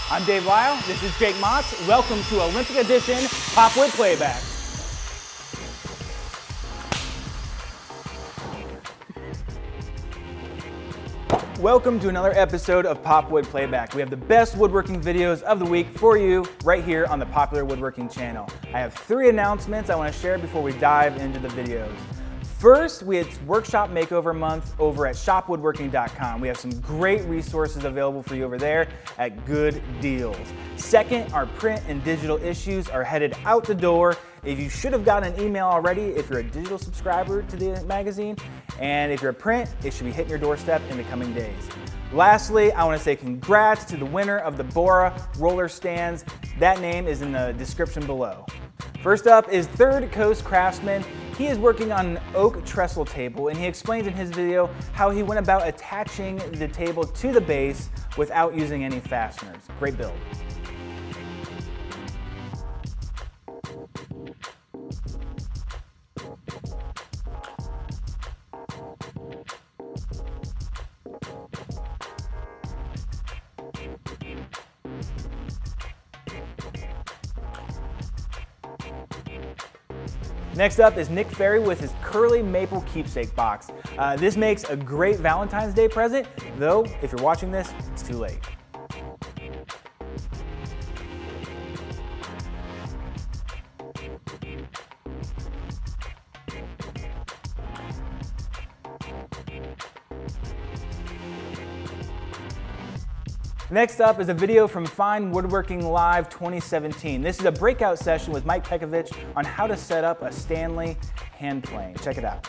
I'm Dave Lyle, this is Jake Motz. Welcome to Olympic Edition PopWood Playback. Welcome to another episode of PopWood Playback. We have the best woodworking videos of the week for you right here on the Popular Woodworking channel. I have 3 announcements I want to share before we dive into the videos. First, it's Workshop Makeover Month over at shopwoodworking.com. We have some great resources available for you over there at good deals. Second, our print and digital issues are headed out the door. If you should have gotten an email already, if you're a digital subscriber to the magazine, and if you're a print, it should be hitting your doorstep in the coming days. Lastly, I want to say congrats to the winner of the Bora roller stands. That name is in the description below. First up is Third Coast Craftsman. He is working on an oak trestle table, and he explains in his video how he went about attaching the table to the base without using any fasteners. Great build. Next up is Nick Ferry with his curly maple keepsake box. This makes a great Valentine's Day present, though if you're watching this, it's too late. Next up is a video from Fine Woodworking Live 2017. This is a breakout session with Mike Pekovich on how to set up a Stanley Handplane. Check it out.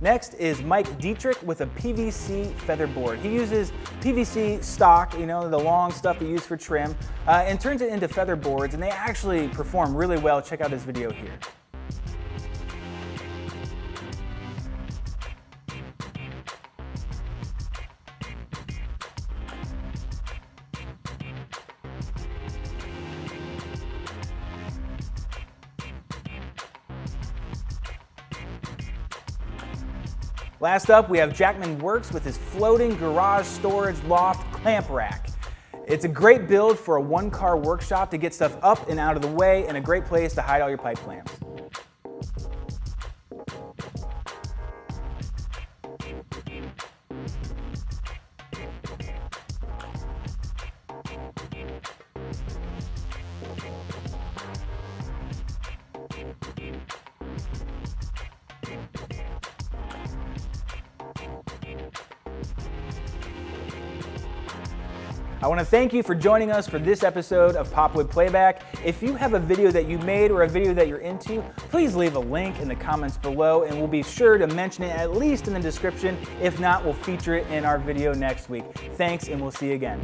Next is Mike Deitrich with a PVC featherboard. He uses PVC stock, you know, the long stuff they use for trim, and turns it into featherboards, and they actually perform really well. Check out his video here. Last up, we have Jackman Works with his floating garage storage loft clamp rack. It's a great build for a one-car workshop to get stuff up and out of the way, and a great place to hide all your pipe clamps. I want to thank you for joining us for this episode of PopWood Playback. If you have a video that you made or a video that you're into, please leave a link in the comments below, and we'll be sure to mention it at least in the description. If not, we'll feature it in our video next week. Thanks, and we'll see you again.